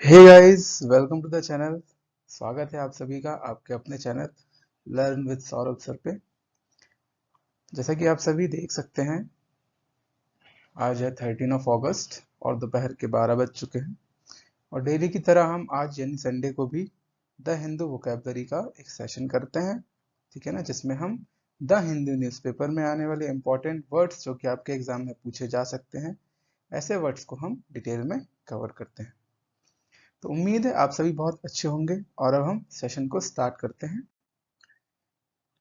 Hey guys, welcome to the channel. स्वागत है आप सभी का आपके अपने channel learn with Saurabh sir पे। जैसा कि आप सभी देख सकते हैं, आज है 13 अगस्त और दोपहर के 12 बज चुके हैं। और डेली की तरह हम आज यानी संडे को भी द हिंदू वोकैबलरी का एक सेशन करते हैं, ठीक है ना, जिसमें हम द हिंदू न्यूज़पेपर में आने वाले इंपॉर्टेंट वर्ड्स जो कि आपके एग्जाम में पूछे जा सकते हैं, ऐसे वर्ड्स को हम डिटेल में कवर करते हैं। तो उम्मीद है आप सभी बहुत अच्छे होंगे और अब हम सेशन को स्टार्ट करते हैं।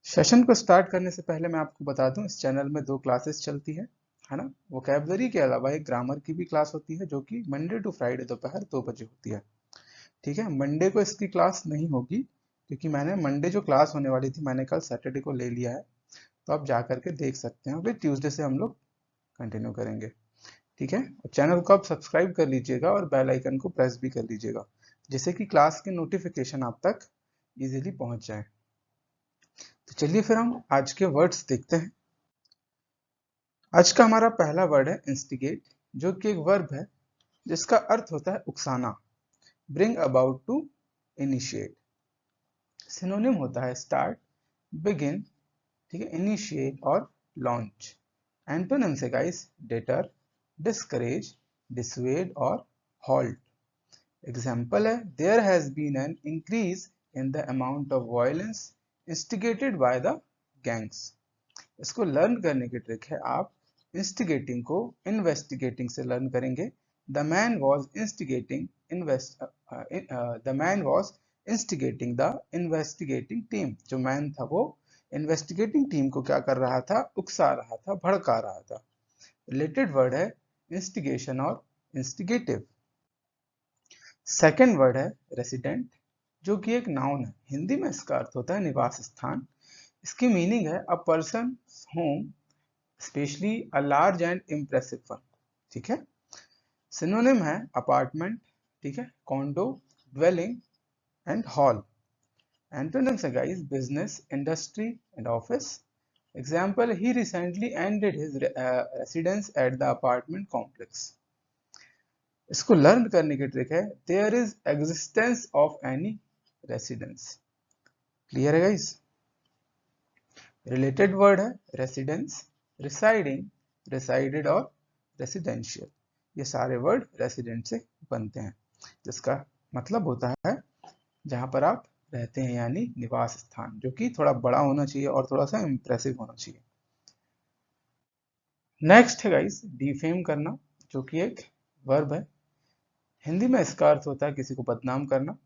सेशन को स्टार्ट करने से पहले मैं आपको बता दूं, इस चैनल में 2 क्लासेस चलती है ना। वोकैबलरी के अलावा एक ग्रामर की भी क्लास होती है जो कि मंडे टू फ्राइडे दोपहर 2 बजे होती है, ठीक है। मंडे को इसकी क्लास नहीं होगी क्योंकि मैंने मंडे जो क्लास होने वाली थी मैंने कल सैटरडे को ले लिया है, तो आप जा करके देख सकते हैं। फिर ट्यूसडे से हम लोग कंटिन्यू करेंगे, ठीक है। चैनल को आप सब्सक्राइब कर लीजिएगा और बेल आइकन को प्रेस भी कर लीजिएगा, जिससे कि क्लास के नोटिफिकेशन आप तक इजीली पहुंच जाए। तो चलिए फिर हम आज के वर्ड्स देखते हैं। आज का हमारा पहला वर्ड है इंस्टिगेट, जो कि एक वर्ब है जिसका अर्थ होता है उकसाना, bring about to initiate. Synonym होता है स्टार्ट, बिगिन, ठीक है, इनिशिएट और लॉन्च। एंटोनिम से गाइस डेटर, डिस्करेज, डिसवेड और हॉल्ट। एग्जाम्पल है there has been an increase in the amount of violence instigated by the gangs. इसको लर्न करने की ट्रिक है, आप इंस्टिगेटिंग को इन्वेस्टिगेटिंग से लर्न करेंगे। The man was instigating the man was instigating the investigating team. जो मैन था वो इन्वेस्टिगेटिंग टीम को क्या कर रहा था, उकसा रहा था, भड़का रहा था। रिलेटेड वर्ड है इंस्टिगेशन और इंस्टिगेटिव। सेकेंड वर्ड है रेसिडेंट, जो कि एक नाउन है। हिंदी में इसका अर्थ होता है निवास स्थान। इसकी मीनिंग है a person home, especially a large and impressive one, ठीक है। सिनोनिम है अपार्टमेंट, ठीक है, condo, dwelling and hall. Antonyms है guys business, industry and office. Example he recently ended his residence at the apartment complex. इसको learn करने की trick है there is existence of any residence. Clear है guys. Related word है residence, residing, resided और residential. ये सारे word resident से बनते हैं, जिसका मतलब होता है जहां पर आप रहते हैं, यानी निवास स्थान, जो कि थोड़ा बड़ा होना चाहिए और थोड़ा सा इंप्रेसिव होना चाहिए। नेक्स्ट है गाइस डिफेम करना, जो कि एक वर्ब है। हिंदी में इसका अर्थ होता है किसी को बदनाम करना,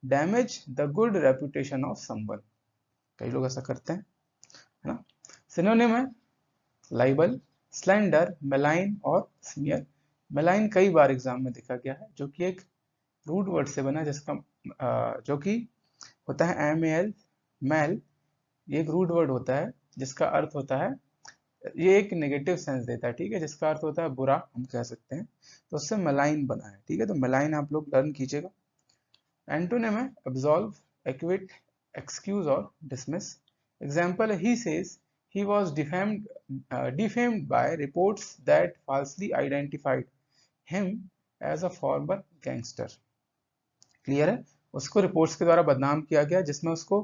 damage the good reputation of someone. कई लोग ऐसा करते हैं, है ना। सिनोनिम है लाइबल, स्लैंडर, मेलाइन और स्मियर। मेलाइन कई बार एग्जाम में देखा गया है, जो कि एक रूट वर्ड से बना है, जिसका जो कि होता है एम ए एल, मैल। ये एक रूट वर्ड होता है जिसका अर्थ होता है, ये एक नेगेटिव सेंस देता है, ठीक है, जिसका अर्थ होता है बुरा, हम कह सकते हैं। तो उससे मेलाइन बना है, ठीक है। तो मेलाइन आप लोग लर्न कीजिएगा। एंटोनिम है एब्सॉल्व, एक्विट, एक्सक्यूज और डिसमिस। एग्जाम्पल है he says he was defamed by reports that falsely identified him as a former gangster। Clear है, उसको रिपोर्ट्स के द्वारा बदनाम किया गया जिसमें उसको,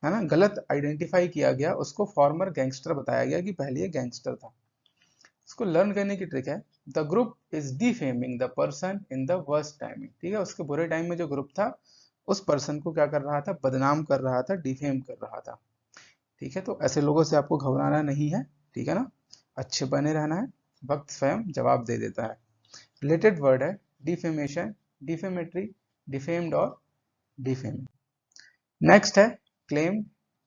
है ना, गलत आइडेंटिफाई किया गया, उसको फॉर्मर गैंगस्टर बताया गया कि पहले ये गैंगस्टर था। इसको लर्न करने की ट्रिक है the group is defaming the person in the worst timing, ठीक है। उसके बुरे टाइम में जो ग्रुप था उस पर्सन को क्या कर रहा था, बदनाम कर रहा था, डिफेम कर रहा था, ठीक है। तो ऐसे लोगों से आपको घबराना नहीं है, ठीक है ना, अच्छे बने रहना है, वक्त स्वयं जवाब दे देता है। रिलेटेड वर्ड है डिफेमेशन, डिफेमेटरी, डिफेम्ड और डिफेमिंग। नेक्स्ट है क्लेम्ड,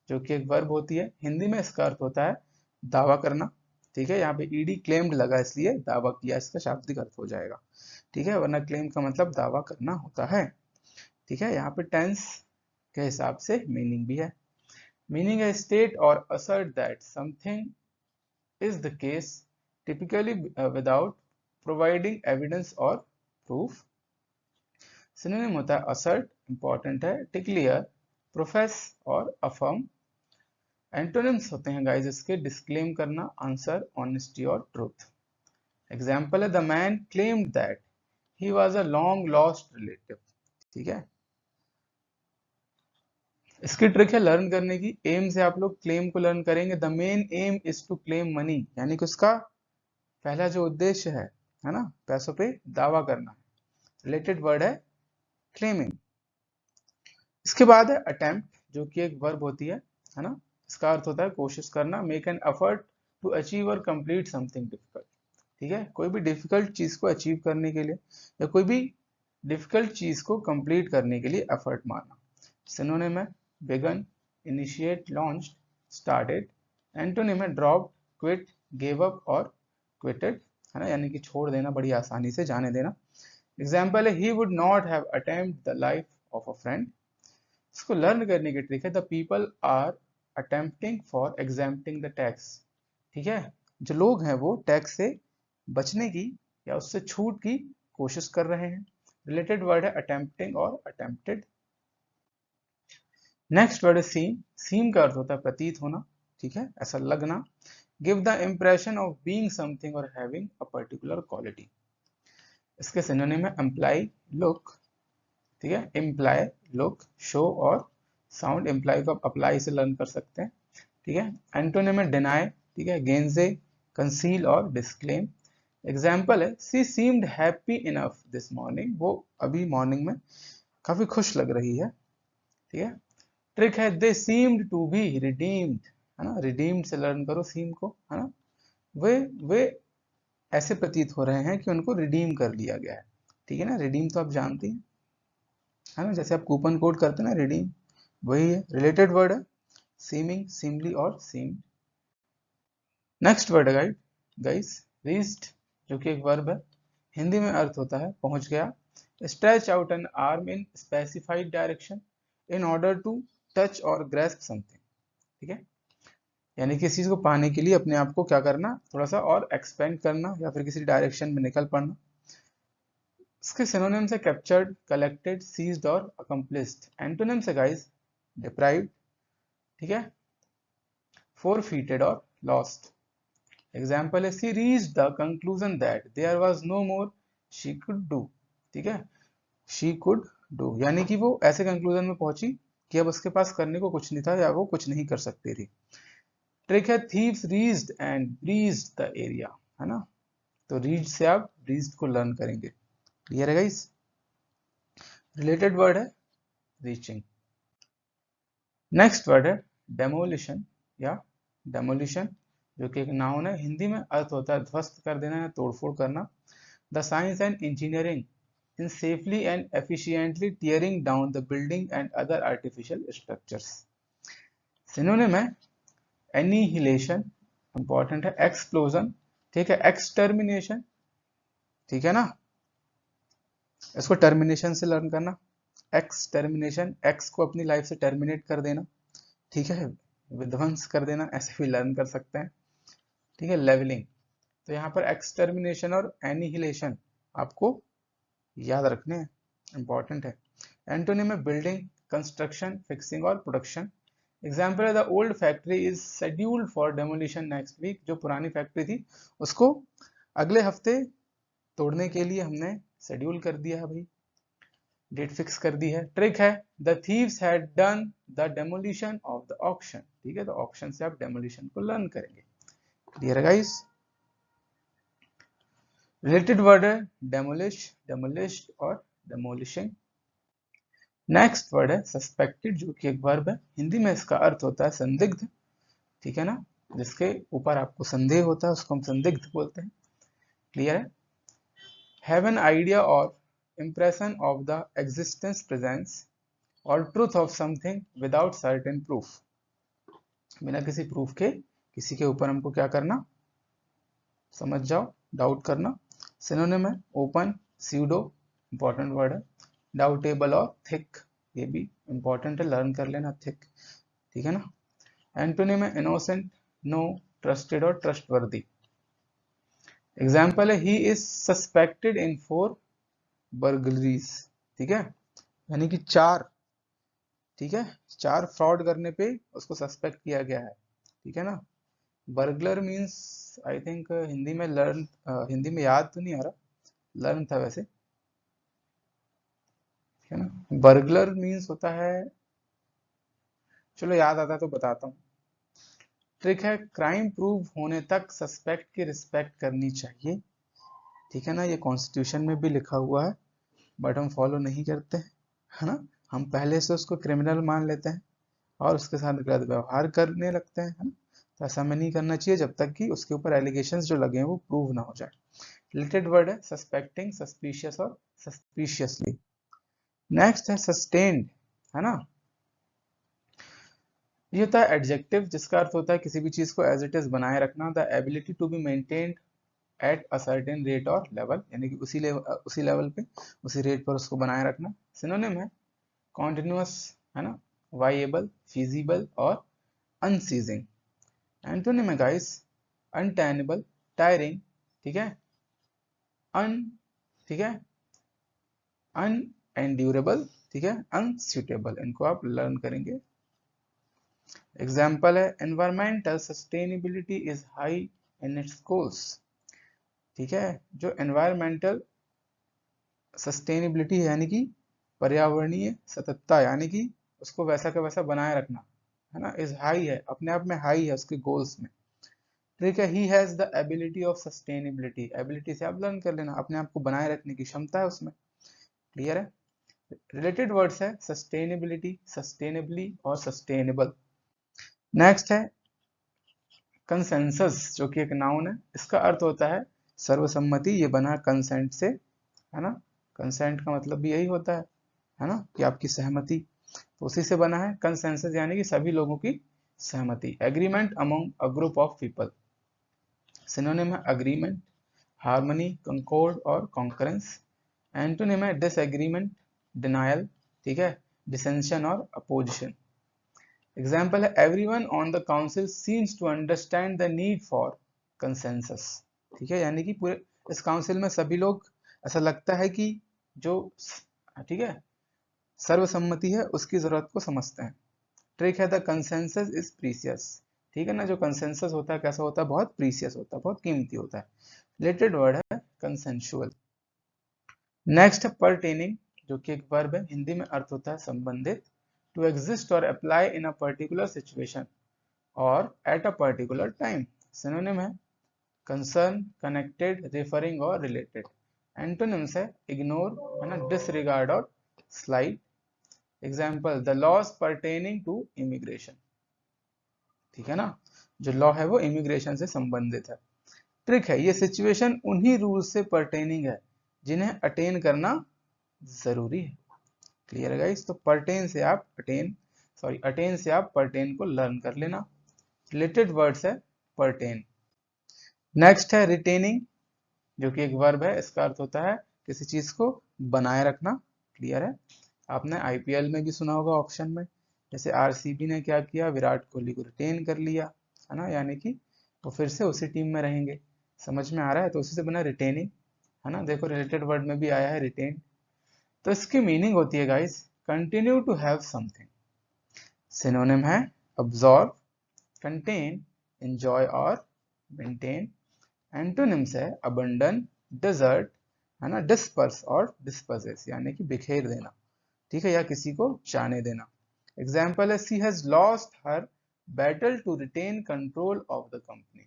जो कि एक वर्ब होती है। हिंदी में इसका अर्थ होता है दावा करना, ठीक है। यहाँ पे ईडी क्लेम्ड लगा इसलिए दावा किया, इसका शाब्दिक अर्थ हो जाएगा, ठीक है, वरना क्लेम का मतलब दावा करना होता है, ठीक है। यहाँ पे टेंस के हिसाब से मीनिंग भी है। मीनिंग है स्टेट और assert that something is the case, typically without providing evidence or proof। Synonym होता है assert, important है, declare, profess और affirm। एंटोनिम्स होते हैं गाइस इसके डिस्क्लेम करना, आंसर, ऑनेस्टी और ट्रूथ। एग्जाम्पल है the man claimed that he was a long lost relative। ठीक है। इसकी ट्रिक है लर्न करने की। एम से आप लोग क्लेम को लर्न करेंगे। The main aim is to claim money, यानी कि उसका पहला जो उद्देश्य है ना, पैसों पे दावा करना। रिलेटेड वर्ड है क्लेमिंग। इसके बाद है अटेम्प्ट, जो कि एक वर्ब होती है ना। इसका अर्थ होता है कोशिश करना। Make an effort to achieve और कंप्लीट समथिंग डिफिकल्ट। ठीक है, कोई भी डिफिकल्ट चीज को अचीव करने के लिए या कोई भी डिफिकल्ट चीज को कंप्लीट करने के लिए एफर्ट मारना। सिनोनिम है began, initiate, launched, started. Antonym है ड्रॉप, क्विट, गिव अप और क्विटेड, है ना, यानी कि छोड़ देना, बड़ी आसानी से जाने देना। एग्जाम्पल है he would not have attempt the life of a friend. इसको लर्न करने की ट्रिक है the people are attempting for exempting the tax. ठीक है, जो लोग हैं वो टैक्स से बचने की या उससे छूट की कोशिश कर रहे हैं। रिलेटेड वर्ड है अटेम्प्टिंग और अटेम्प्टेड। नेक्स्ट वर्ड है सीम। सीम का अर्थ होता है प्रतीत होना, ठीक है, ऐसा लगना। Give the impression of being something और हैविंग अ पर्टिकुलर क्वालिटी। इसके सिनोनिम है एम्प्लाई, लुक, ठीक है, इम्प्लाई, लुक, शो और साउंड। इम्प्लाई को आप अप्लाई से लर्न कर सकते हैं, ठीक है। एंटोनिम है डिनाई, ठीक है, गेंजे, कंसील और डिस्क्लेम। एग्जाम्पल है she seemed happy enough this morning. वो अभी मॉर्निंग में काफी खुश लग रही है, ठीक है। ट्रिक है they seemed to be redeemed, है ना, रिडीम्ड से लर्न करो सीम को, है ना। वे ऐसे प्रतीत हो रहे हैं कि उनको रिडीम कर लिया गया है, ठीक है ना। रिडीम तो आप जानते हैं, है ना, जैसे आप कूपन कोड करते हैं ना, रिडीम, वही है। रिलेटेड वर्ड है सीमिंग, सीमली और सीम। नेक्स्ट वर्ड है गाइस रीच्ड, जो कि एक वर्ब है। हिंदी में अर्थ होता है पहुंच गया। Stretch out an arm in specified direction in order to touch और ग्रैस्प समथिंग, ठीक है, यानी किसी चीज को पाने के लिए अपने आप को क्या करना, थोड़ा सा और एक्सपेंड करना या फिर किसी डायरेक्शन में निकल पड़ना। इसके सिनोनिम्स है कैप्चर्ड, कलेक्टेड, सीज्ड और अकम्प्लिस्ड। एंटोनिम्स है गाइस डिप्राइव्ड, ठीक है, forfeited और lost। एग्जाम्पल है she reached the conclusion that there was no more she could do, ठीक है, शी कुड डू, यानी कि वो ऐसे कंक्लूजन में पहुंची कि अब उसके पास करने को कुछ नहीं था या वो कुछ नहीं कर सकती थी। ट्रिक है thieves reached and breached the area, है ना, तो रीच से आप ब्रीज्ड को लर्न करेंगे। क्लियर है गाइस। रिलेटेड वर्ड है रीचिंग। नेक्स्ट वर्ड है डेमोलिशन या डेमोलिशन, जो कि एक नाउन है। हिंदी में अर्थ होता है ध्वस्त कर देना या तोड़फोड़ करना। The science and engineering in safely and efficiently tearing down the building and other artificial structures. Synonym है एनिहिलेशन, इंपॉर्टेंट है, एक्सप्लोजन, ठीक है, एक्सटर्मिनेशन, ठीक है ना, इसको टर्मिनेशन से लर्न करना। एक्स टर्मिनेशन, एक्स को अपनी लाइफ से टर्मिनेट कर देना, ठीक है, विध्वंस कर देना, ऐसे भी लर्न कर सकते हैं, ठीक है। लेवलिंग, तो यहाँ पर एक्सटर्मिनेशन और एनिहिलेशन आपको याद रखने हैं, इंपॉर्टेंट है। एंटोनिम में बिल्डिंग, कंस्ट्रक्शन, फिक्सिंग और प्रोडक्शन। एग्जाम्पल है the old factory is scheduled for demolition next week. जो पुरानी फैक्ट्री थी उसको अगले हफ्ते तोड़ने के लिए हमने शेड्यूल कर दिया है भाई, डेट फिक्स कर दी है। ट्रिक है the thieves had done the demolition of the auction, ठीक है, तो ऑक्शन से आप डेमोलिशन को लर्न करेंगे। क्लियर है गाइस। रिलेटेड वर्ड है डेमोलिश, डेमोलिश्ड और डेमोलिशिंग। नेक्स्ट वर्ड है सस्पेक्टेड, जो कि एक वर्ब है। हिंदी में इसका अर्थ होता है संदिग्ध, ठीक है ना, जिसके ऊपर आपको संदेह होता है उसको हम संदिग्ध बोलते हैं। क्लियर है। हैव एन आइडिया और impression of the existence, presence or truth of something without certain proof। बिना किसी प्रूफ के किसी के ऊपर हमको क्या करना, समझ जाओ, डाउट करना। सिनोनिम है ओपन, स्यूडो, इंपॉर्टेंट वर्ड है, डाउटेबल और थिक, ये भी इंपॉर्टेंट है, लर्न कर लेना, थिक, ठीक है ना। एंटोनिम है इनोसेंट, नो, ट्रस्टेड और ट्रस्टवर्दी। एग्जाम्पल है he is suspected in 4 burglaries, ठीक है, यानी कि 4, ठीक है, 4 फ्रॉड करने पे उसको सस्पेक्ट किया गया है, ठीक है ना। Burglar means I think Hindi में लर्न, हिंदी में याद तो नहीं आ रहा, लर्न था वैसे, ठीक है ना। बर्गलर मीन्स होता है, चलो याद आता है तो बताता हूँ। ट्रिक है, क्राइम प्रूव होने तक सस्पेक्ट की रिस्पेक्ट करनी चाहिए। ठीक है ना, ये कॉन्स्टिट्यूशन में भी लिखा हुआ है, बट हम फॉलो नहीं करते हैं, है ना। हम पहले से उसको क्रिमिनल मान लेते हैं और उसके साथ गलत व्यवहार करने लगते हैं, है ना। तो ऐसा हमें नहीं करना चाहिए जब तक कि उसके ऊपर एलिगेशंस जो लगे हैं वो प्रूव ना हो जाए। रिलेटेड वर्ड है सस्पेक्टिंग, सस्पिशियस और सस्पिशियसली। नेक्स्ट है सस्टेन्ड, है ना। ये होता है एडजेक्टिव जिसका अर्थ होता है किसी भी चीज को एज इट इज बनाए रखना। The ability to be maintained at a certain rate और लेवल, यानी कि उसी लेवल पे उसी रेट पर उसको बनाए रखना। सिनोनिम है कॉन्टिन्यूअस, है ना, वाइएबल, फिजिबल और अनसीजिंग। एंटोनिम है गाइस अनटेनेबल, टायरिंग, ठीक है, अन, ठीक है, अनएंड्यूरेबल, ठीक है, अनसूटेबल। इनको आप लर्न करेंगे। एग्जाम्पल है environmental sustainability is high in its goals. ठीक है, जो एनवायरमेंटल सस्टेनेबिलिटी है यानी कि पर्यावरणीय सततता, यानी कि उसको वैसा का वैसा बनाए रखना, है ना, इज हाई है, अपने आप में हाई है उसके गोल्स में। ठीक है, he has the ability of sustainability, ability से आप लर्न कर लेना, अपने आप को बनाए रखने की क्षमता है उसमें। क्लियर है। रिलेटेड वर्ड्स है सस्टेनेबिलिटी, सस्टेनेबली और सस्टेनेबल। नेक्स्ट है कंसेंसस, जो कि एक नाउन है, इसका अर्थ होता है सर्वसम्मति। ये बना कंसेंट से, है ना। कंसेंट का मतलब भी यही होता है ना, कि आपकी सहमति, तो उसी से बना है कंसेंसस, यानी कि सभी लोगों की सहमति। Agreement among a group of people. Synonym है अग्रीमेंट, हार्मनी, कंकॉर्ड और कॉन्करेंस। एंटोनिम है डिसएग्रीमेंट, डिनायल, ठीक है, डिसेंशन और अपोजिशन। एग्जाम्पल है everyone on the council seems to understand the need for consensus. ठीक है, यानी कि पूरे इस काउंसिल में सभी लोग, ऐसा लगता है कि जो, ठीक है, सर्वसम्मति है उसकी जरूरत को समझते हैं। ट्रिक है द कंसेंसस इज प्रीसियस। ठीक है ना, जो कंसेंसस होता है कैसा होता है, बहुत प्रीसियस होता है, बहुत कीमती होता है। रिलेटेड वर्ड है कंसेंशुअल। नेक्स्ट है परटेनिंग, जो कि एक वर्ब है, हिंदी में अर्थ होता है संबंधित। टू एग्जिस्ट और apply in a particular situation और at a particular time. Synonym है कंसर्न, कनेक्टेड, रेफरिंग और रिलेटेड। एंटोनिम्स है इग्नोर, है ना, डिसरिगार्ड और slide. Example the laws pertaining to immigration. ठीक है ना, जो लॉ है वो इमिग्रेशन से संबंधित है। ट्रिक है, ये सिचुएशन उन्हीं रूल से परटेनिंग है जिन्हें अटेन करना जरूरी है। क्लियर है गाइस। तो परटेन से आप अटेन, सॉरी अटेन से आप परटेन को लर्न कर लेना। रिलेटेड वर्ड्स है परटेन। नेक्स्ट है रिटेनिंग, जो कि एक वर्ब है, इसका अर्थ होता है किसी चीज को बनाए रखना। क्लियर है। आपने आईपीएल में भी सुना होगा ऑप्शन में, जैसे आरसीबी ने क्या किया, विराट कोहली को रिटेन कर लिया, है ना, यानी कि वो फिर से उसी टीम में रहेंगे। समझ में आ रहा है, तो उसी से बना रिटेनिंग, है ना। देखो रिलेटेड वर्ड में भी आया है रिटेन। तो इसकी मीनिंग होती है guys continue to have something. Synonym है अब्सॉर्ब, कंटेन, एंजॉय और मेंटेन। एंटोनिम्स है अबंडन, डिजर्ट, है ना, डिस्पर्स और डिस्पर्सेस, यानी कि बिखेर देना, ठीक है, या किसी को जाने देना। एग्जाम्पल है she has lost her battle to retain control of the company.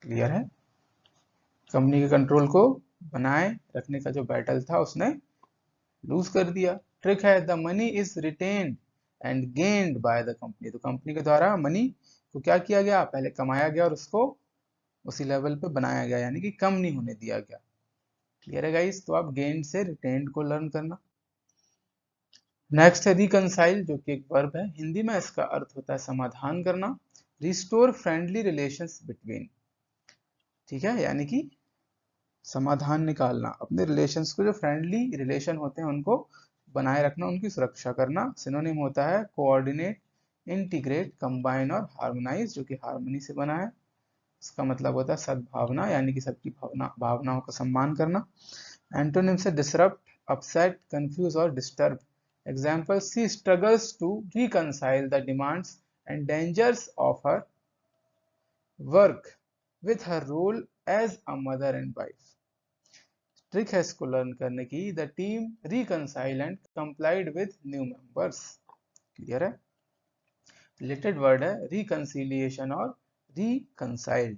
Clear है, कंपनी के कंट्रोल को बनाए रखने का जो बैटल था उसने लूज कर दिया। ट्रिक है the money is retained and gained by the company. तो कंपनी के द्वारा मनी को क्या किया गया, पहले कमाया गया और उसको उसी लेवल पे बनाया गया, यानी कि कम नहीं होने दिया गया। क्लियर है गाइस। तो आप गेन्ड से रिटेन्ड को लर्न करना। नेक्स्ट है रिकंसाइल, जो कि एक वर्ब है, हिंदी में इसका अर्थ होता है समाधान करना। रिस्टोर फ्रेंडली रिलेशंस बिटवीन, ठीक है, यानी कि समाधान निकालना, अपने रिलेशंस को, जो फ्रेंडली रिलेशन होते हैं उनको बनाए रखना, उनकी सुरक्षा करना। सिनोनिम होता है कोऑर्डिनेट, इंटीग्रेट, कंबाइन और हार्मोनाइज, जो कि हार्मनी से बना है। इसका मतलब होता है सद्भावना, यानी कि सबकी भावनाओं का सम्मान करना। एंटोनिम से डिसरप्ट, अपसेट, कंफ्यूज और disturb. Example she struggles to reconcile the demands and dangers of her work with her role as a mother and wife. Trick है इसको लर्न करने की। The team reconcile and complied with new members. Clear है? Related word है reconciliation और reconciled.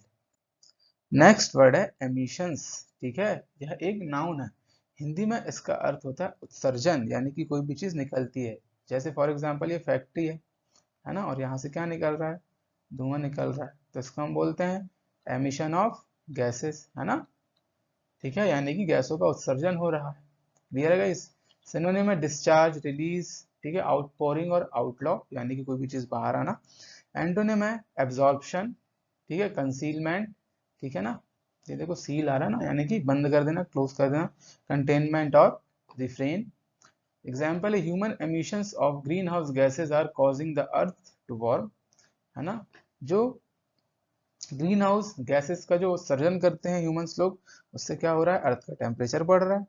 Next word है emissions. ठीक है, यह एक नाउन है। हिंदी में इसका अर्थ होता है उत्सर्जन, यानी कि कोई भी चीज निकलती है। जैसे फॉर एग्जांपल ये फैक्ट्री है ना, और यहाँ से क्या निकल रहा है? धुआं निकल रहा है, तो इसको हम बोलते हैं एमिशन ऑफ गैसेस, है ना। ठीक है, यानी कि गैसों का उत्सर्जन हो रहा है। क्लियर है गाइस? सिनोनिम में डिस्चार्ज, रिलीज, ठीक है, आउटपोरिंग और आउटलॉ, यानी कि कोई भी चीज बाहर आना। एंटोनिम है एब्जॉर्प्शन, ठीक है, कंसीलमेंट, ठीक है ना। ये देखो सील आ रहा है ना, यानी कि बंद कर देना, क्लोज कर देना। कंटेनमेंट और रिफ्रेन। एग्जाम्पल है human emissions of green house gases are causing the earth to warm, है ना। जो ग्रीन हाउस गैसेस का जो उत्सर्जन करते हैं ह्यूमंस लोग, उससे क्या हो रहा है? अर्थ का टेम्परेचर बढ़ रहा है।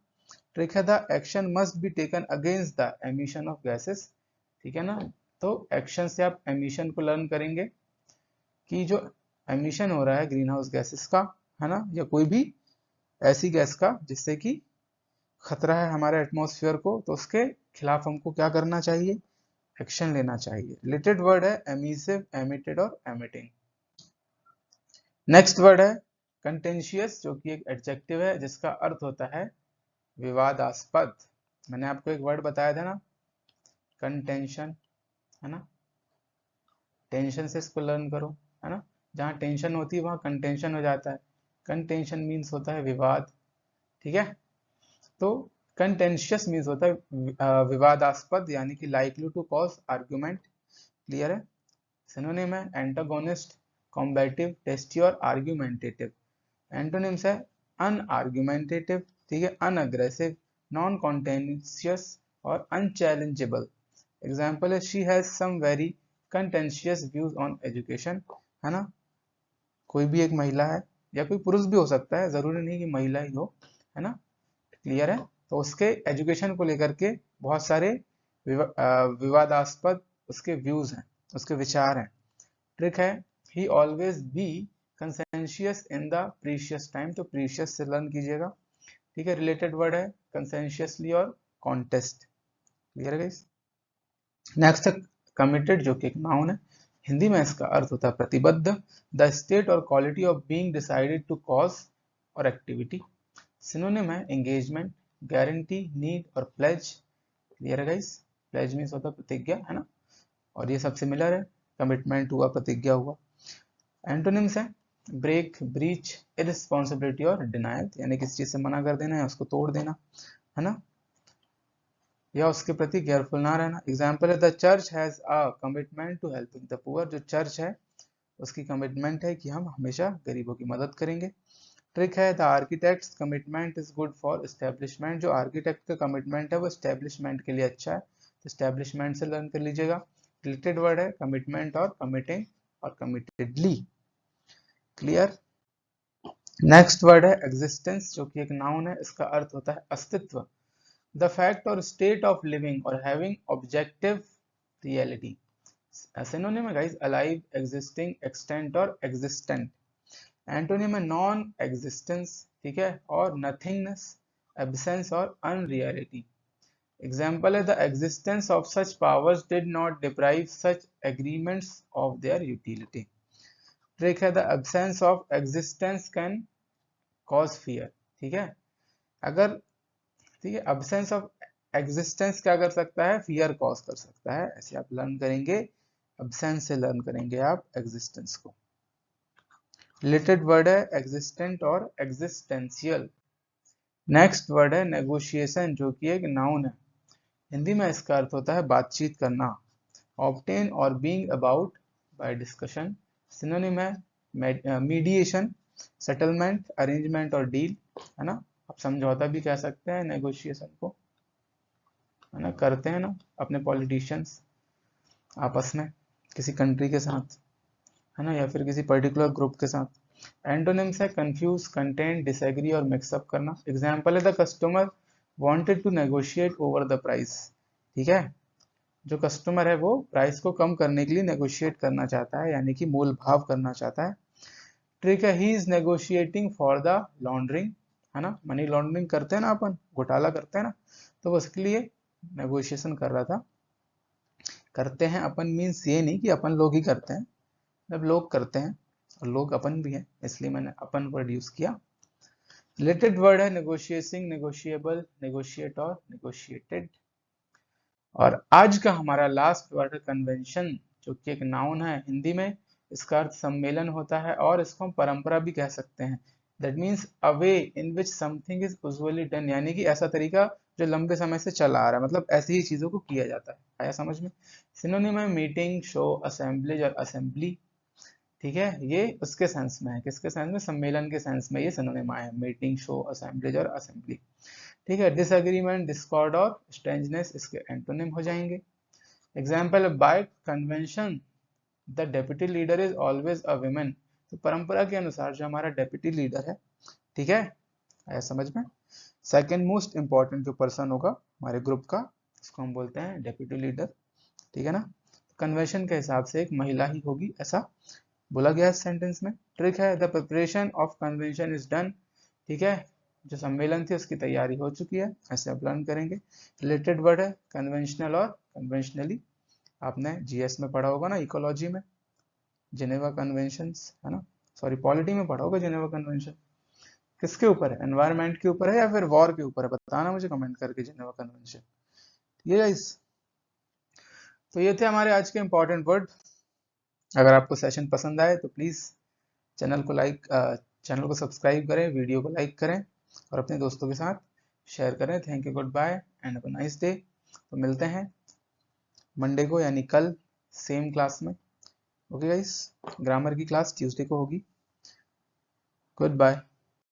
ट्रिक है the action must be taken against the emission of gases. ठीक है ना, तो एक्शन से आप एमिशन को लर्न करेंगे कि जो एमिशन हो रहा है ग्रीन हाउस गैसेस का, है ना, या कोई भी ऐसी गैस का जिससे कि खतरा है हमारे एटमॉस्फेयर को, तो उसके खिलाफ हमको क्या करना चाहिए? एक्शन लेना चाहिए। रिलेटेड वर्ड है एमिसिव, एमिटेड और एमिटिंग। नेक्स्ट वर्ड है कंटेंशियस, जो कि एक एडजेक्टिव है जिसका अर्थ होता है विवादास्पद। मैंने आपको एक वर्ड बताया था ना, कंटेंशन, है ना। टेंशन से इसको लर्न करो, है ना। जहाँ टेंशन होती है वहाँ कंटेंशन हो जाता है। कंटेंशन मीन्स होता है विवाद, ठीक है। तो कंटेंशियस मीन्स होता है विवादास्पद, यानी कि likely to cause argument. Clear है? सिनोनिम है एंटागोनिस्ट, कॉम्बैटिव, टेस्टी और आर्ग्यूमेंटेटिव। एंटोनिम्स है अनआर्ग्यूमेंटेटिव, ठीक है, अनअग्रेसिव, नॉन कॉन्टेंशियस और अनचैलेंजेबल। एग्जाम्पल है she has some very contentious views on education, है ना। कोई भी एक महिला है, या कोई पुरुष भी हो सकता है, जरूरी नहीं कि महिला ही हो, है ना। क्लियर है? तो उसके एजुकेशन को लेकर के बहुत सारे विवादास्पद उसके व्यूज हैं, उसके विचार हैं। ट्रिक है ही always be कंसेंशियस in the precious time, तो प्रीशियस से लर्न कीजिएगा। ठीक है, रिलेटेड वर्ड है कंसेंशियसली और कॉन्टेस्ट। क्लियर है गाइस? नेक्स्ट है कमिटेड, जो कि एक नाउन है। हिंदी में इसका अर्थ होता है प्रतिबद्ध, द स्टेट और quality of being decided to cause और एक्टिविटी। सिनोनिम है एंगेजमेंट, गारंटी, नीड और प्लेज। क्लियर है गाइस? प्लेज मीन्स होता है प्रतिज्ञा, है ना, और ये सब सिमिलर है, कमिटमेंट हुआ, प्रतिज्ञा हुआ। एंटोनिम्स है ब्रेक, ब्रीच, इररिस्पांसिबिलिटी और डिनायल, यानी किसी चीज से मना कर देना या उसको तोड़ देना, है ना, या उसके प्रति केयरफुल ना रहना। एग्जाम्पल है the church has a commitment to helping the poor, जो चर्च है उसकी कमिटमेंट है कि हम हमेशा गरीबों की मदद करेंगे। ट्रिक है the architects commitment is good for establishment, जो आर्किटेक्ट का कमिटमेंट है वो एस्टेब्लिशमेंट के लिए अच्छा है, तो एस्टेब्लिशमेंट से लर्न कर लीजिएगा। रिलेटेड वर्ड है कमिटमेंट और कमिटिंग और कमिटेडली। क्लियर? नेक्स्ट वर्ड है एग्जिस्टेंस, जो कि एक नाउन है। इसका अर्थ होता है अस्तित्व, द फैक्ट और स्टेट ऑफ लिविंग और हैविंग ऑब्जेक्टिव रियलिटी। सिनोनिम है गाइस अलाइव, एग्जिस्टिंग, एक्सटेंट और एग्जिस्टेंट। एंटोनिम है नॉन एग्जिस्टेंस, ठीक है, और नथिंगनेस, एब्सेंस और अनरियलिटी। एग्जाम्पल है the existence of such powers did not deprive such agreements of their utility. Trick है the absence of existence can cause fear, ठीक है। अगर, ठीक है, एब्सेंस ऑफ एग्जिस्टेंस क्या कर सकता है? फियर कॉज कर सकता है। ऐसे आप लर्न करेंगे, एब्सेंस से लर्न करेंगे आप एग्जिस्टेंस को। रिलेटेड वर्ड है एग्जिस्टेंट और एग्जिस्टेंशियल। नेक्स्ट वर्ड है नेगोशिएशन, जो कि एक नाउन है। हिंदी में इसका अर्थ होता है बातचीत करना, ऑब्टेन और being about by discussion. Synonym है मीडिएशन, सेटलमेंट, अरेंजमेंट और डील, है ना। आप समझौता भी कह सकते हैं नेगोशिएशन को, है ना, करते हैं ना अपने पॉलिटिशियंस आपस में किसी कंट्री के साथ, है ना, या फिर किसी पर्टिकुलर ग्रुप के साथ। एंटोनिम्स है कंफ्यूज, कंटेंट, डिसएग्री और मिक्सअप करना। एग्जाम्पल है the customer wanted to negotiate over the price, ठीक है। जो कस्टमर है वो प्राइस को कम करने के लिए नेगोशिएट करना चाहता है, यानी कि मोल भाव करना चाहता है। ट्रिक है he is negotiating for the laundering, है ना, मनी लॉन्ड्रिंग करते हैं ना अपन, घोटाला करते हैं ना, तो उसके लिए नेगोशिएशन कर रहा था। करते हैं अपन मीन्स ये नहीं कि अपन लोग ही करते हैं, जब लोग करते हैं और लोग अपन भी हैं, इसलिए मैंने अपन वर्ड यूज किया। रिलेटेड वर्ड है नेगोशिएटिंग, नेगोशिएबल, नेगोशिएट और नेगोशिएटेड। और आज का हमारा लास्ट वर्ड है कन्वेंशन, जो कि एक नाउन है हिंदी में। इसका अर्थ सम्मेलन होता है और इसको हम परंपरा भी कह सकते हैं। That means a way in which something is usually done, यानी कि ऐसा तरीका जो लंबे समय से चला आ रहा है, मतलब ऐसी ही चीजों को किया जाता है। आया समझ में? सिनोनिम है मीटिंग, शो, असेंबलीज और असेंबली। ठीक है, ये उसके सेंस में है, किसके सेंस में? सम्मेलन के सेंस में ये सिनोनिम आया है, मीटिंग, शो, असेंबलीज और असेंबली। ठीक है, डिसएग्रीमेंट, डिस्कॉर्ड और स्ट्रेंजनेस इसके एंटोनिम हो जाएंगे। Example, bye convention the deputy leader is always a women. तो परंपरा के अनुसार जो हमारा डेप्यूटी लीडर है, ठीक है, आया समझ में? सेकंड मोस्ट इंपॉर्टेंट जो पर्सन होगा हमारे ग्रुप का, इसको हम बोलते हैं डेप्यूटी लीडर। ठीक है ना? कन्वेंशन के हिसाब से एक महिला ही होगी, ऐसा बोला गया है सेंटेंस में। ट्रिक है, the preparation of convention is done. ठीक है, जो सम्मेलन थी उसकी तैयारी हो चुकी है, ऐसे आप लर्न करेंगे। रिलेटेड वर्ड है कन्वेंशनल और कन्वेंशनली, आपने जीएस में पढ़ा होगा ना, इकोलॉजी में, जेनेवा कन्वेंशंस, है ना, सॉरी पॉलिटी में पढ़ा होगा जेनेवा कन्वेंशन। किसके ऊपर है? एनवायरनमेंट के ऊपर है या फिर वॉर के ऊपर है? बताना मुझे कमेंट करके, जेनेवा कन्वेंशन। ठीक है गाइस, तो ये थे हमारे आज के इंपॉर्टेंट वर्ड। अगर आपको सेशन पसंद आए तो प्लीज चैनल को सब्सक्राइब करें, वीडियो को लाइक करें और अपने दोस्तों के साथ शेयर करें। Thank you, good bye and have a nice day. तो मिलते हैं मंडे को, यानी कल, सेम क्लास में। ओके गाइस, ग्रामर की क्लास ट्यूसडे को होगी। Good bye.